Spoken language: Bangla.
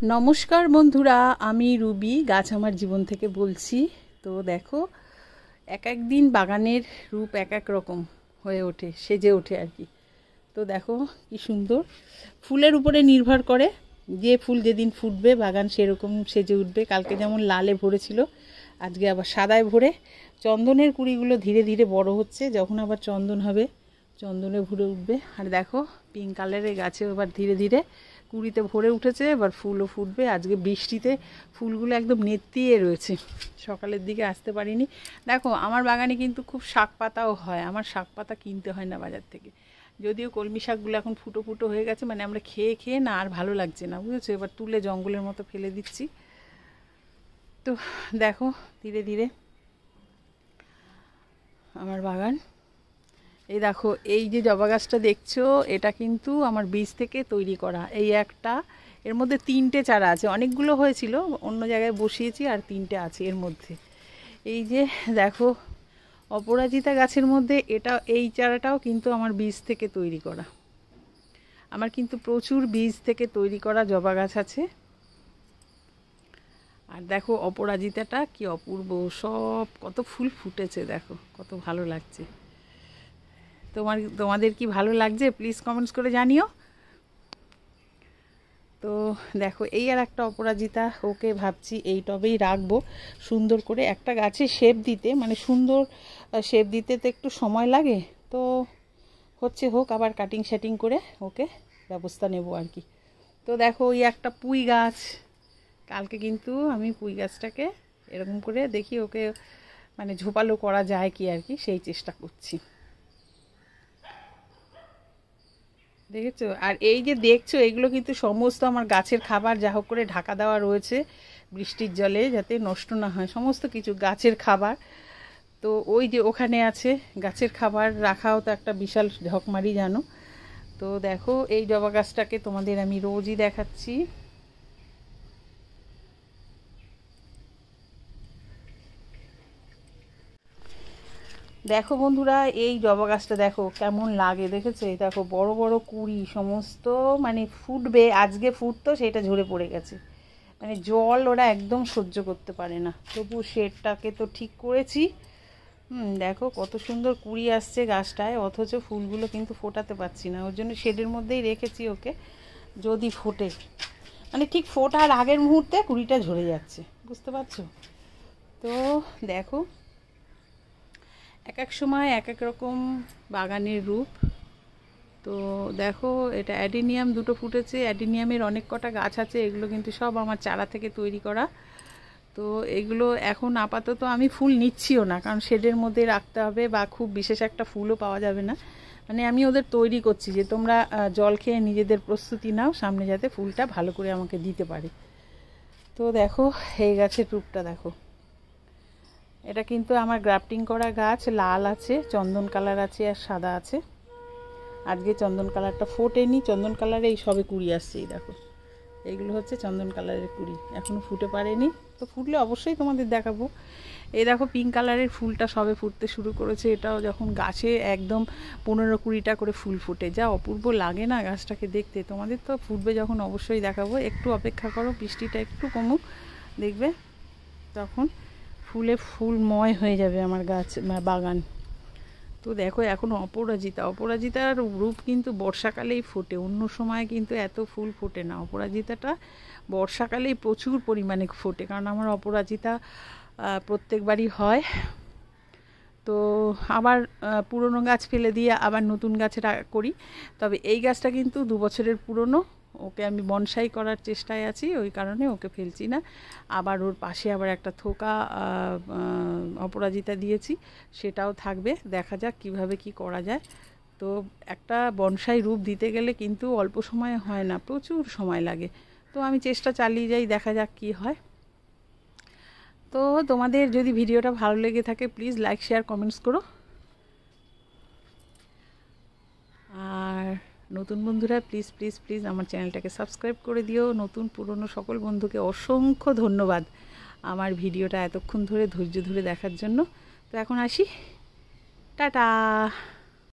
নমস্কার বন্ধুরা, আমি রুবি গাছ আমার জীবন থেকে বলছি। তো দেখো, এক এক দিন বাগানের রূপ এক এক রকম হয়ে ওঠে, সেজে ওঠে আর কি। তো দেখো কি সুন্দর, ফুলের উপরে নির্ভর করে, যে ফুল যেদিন ফুটবে বাগান সেরকম সেজে উঠবে। কালকে যেমন লালে ভরেছিল, আজকে আবার সাদায় ভরে। চন্দনের কুড়িগুলো ধীরে ধীরে বড় হচ্ছে, যখন আবার চন্দন হবে চন্দনে ভরে উঠবে। আর দেখো পিঙ্ক কালারের গাছে এবার ধীরে ধীরে কুড়িতে ভরে উঠেছে, এবার ফুলও ফুটবে। আজকে বৃষ্টিতে ফুলগুলো একদম নেতিয়ে রয়েছে, সকালের দিকে আসতে পারিনি। দেখো আমার বাগানে কিন্তু খুব শাক পাতাও হয়, আমার শাক পাতা কিনতে হয় না বাজার থেকে। যদিও কলমি শাকগুলো এখন ফুটো ফুটো হয়ে গেছে, মানে আমরা খেয়ে খেয়ে না আর ভালো লাগছে না, বুঝেছো। এবার তুলে জঙ্গলের মতো ফেলে দিচ্ছি। তো দেখো ধীরে ধীরে আমার বাগান। এই দেখো, এই যে জবা গাছটা দেখছো, এটা কিন্তু আমার বীজ থেকে তৈরি করা। এই একটা, এর মধ্যে 3টে চারা আছে, অনেকগুলো হয়েছিল অন্য জায়গায় বসিয়েছি, আর 3টে আছে এর মধ্যে। এই যে দেখো অপরাজিতা গাছের মধ্যে এটা, এই চারাটাও কিন্তু আমার বীজ থেকে তৈরি করা। আমার কিন্তু প্রচুর বীজ থেকে তৈরি করা জবা গাছ আছে। আর দেখো অপরাজিতাটা কি অপূর্ব, সব কত ফুল ফুটেছে, দেখো কত ভালো লাগছে। তোমাদের কি ভালো লাগছে প্লিজ কমেন্টস করে জানিও। তো দেখো এই আর একটা অপরাজিতা, ওকে ভাবছি এই টবেই রাখবো সুন্দর করে। একটা গাছে শেপ দিতে, মানে সুন্দর শেপ দিতে তো একটু সময় লাগে, তো হচ্ছে হোক, আবার কাটিং শাটিং করে ওকে ব্যবস্থা নেব আর কি। তো দেখো ওই একটা পুঁই গাছ, কালকে কিন্তু আমি পুঁই গাছটাকে এরকম করে দেখি ওকে মানে ঝোপালো করা যায় কি আর কি, সেই চেষ্টা করছি, দেখেছো। আর এই যে দেখছো, এগুলো কিন্তু সমস্ত আমার গাছের খাবার, যা হোক করে ঢাকা দেওয়া রয়েছে বৃষ্টির জলে, যাতে নষ্ট না হয় সমস্ত কিছু গাছের খাবার। তো ওই যে ওখানে আছে গাছের খাবার রাখাও তো একটা বিশাল ঢকমারি, জানো। তো দেখো এই জবা গাছটাকে তোমাদের আমি রোজই দেখাচ্ছি। দেখো বন্ধুরা, এই জবা গাছটা দেখো কেমন লাগে, দেখেছো। এই দেখো বড় বড় কুঁড়ি সমস্ত, মানে ফুটবে আজকে, ফুটতো সেটা ঝরে পড়ে গেছে। মানে জল ওরা একদম সহ্য করতে পারে না, তবু শেডটাকে তো ঠিক করেছি। দেখো কত সুন্দর কুঁড়ি আসছে গাছটায়, অথচ ফুলগুলো কিন্তু ফোটাতে পারছি না, ওর জন্য শেডের মধ্যেই রেখেছি ওকে, যদি ফোটে। মানে ঠিক ফোটার আগের মুহূর্তে কুঁড়িটা ঝরে যাচ্ছে, বুঝতে পারছো। তো দেখো এক এক সময় এক এক রকম বাগানের রূপ। তো দেখো এটা অ্যাডিনিয়াম দুটো ফুটেছে, অ্যাডিনিয়ামের অনেক কটা গাছ আছে, এগুলো কিন্তু সব আমার চারা থেকে তৈরি করা। তো এগুলো এখন আপাতত আমি ফুল নিচ্ছিও না, কারণ শেডের মধ্যে রাখতে হবে, বা খুব বিশেষ একটা ফুলও পাওয়া যাবে না। মানে আমি ওদের তৈরি করছি যে তোমরা জল খেয়ে নিজেদের প্রস্তুতি নাও, সামনে যাতে ফুলটা ভালো করে আমাকে দিতে পারে। তো দেখো এই গাছের রূপটা দেখো, এটা কিন্তু আমার গ্রাফটিং করা গাছ, লাল আছে, চন্দন কালার আছে, আর সাদা আছে। আজকে চন্দন কালারটা ফোটেনি, চন্দন কালারে এই সবে কুড়ি আসছে, এই দেখো এইগুলো হচ্ছে চন্দন কালারের কুড়ি, এখনও ফুটে পারেনি, তো ফুটলে অবশ্যই তোমাদের দেখাবো। এই দেখো পিঙ্ক কালারের ফুলটা সবে ফুটতে শুরু করেছে, এটাও যখন গাছে একদম 15-20টা করে ফুল ফুটে, যা অপূর্ব লাগে না গাছটাকে দেখতে। তোমাদের তো ফুটবে যখন অবশ্যই দেখাবো, একটু অপেক্ষা করো, বৃষ্টিটা একটু কমুক, দেখবে তখন ফুলে ফুলময় হয়ে যাবে আমার গাছ বাগান। তো দেখো এখন অপরাজিতার রূপ কিন্তু বর্ষাকালেই ফোটে, অন্য সময় কিন্তু এত ফুল ফোটে না। অপরাজিতাটা বর্ষাকালেই প্রচুর পরিমাণে ফোটে, কারণ আমার অপরাজিতা প্রত্যেকবারই হয়। তো আবার পুরনো গাছ ফেলে দিয়ে আবার নতুন গাছে করি। তবে এই গাছটা কিন্তু 2 বছরের পুরনো, ওকে আমি বনসাই করার চেষ্টায় আছি, ওই কারণে ওকে ফেলছি না। আবার ওর পাশে আবার একটা থোকা অপরাজিতা দিয়েছি, সেটাও থাকবে, দেখা যাক কিভাবে কি করা যায়। তো একটা বনসাই রূপ দিতে গেলে কিন্তু অল্প সময়ে হয় না, প্রচুর সময় লাগে। তো আমি চেষ্টা চালিয়ে যাই, দেখা যাক কি হয়। তো তোমাদের যদি ভিডিওটা ভালো লেগে থাকে প্লিজ লাইক শেয়ার কমেন্টস করো। আর নতুন বন্ধুরা প্লিজ প্লিজ প্লিজ আমার চ্যানেলটাকে সাবস্ক্রাইব করে দিও। নতুন পুরনো সকল বন্ধুকে অসংখ্য ধন্যবাদ আমার ভিডিওটা এতক্ষণ ধরে ধৈর্য ধরে দেখার জন্য। তো এখন আসি, টাটা।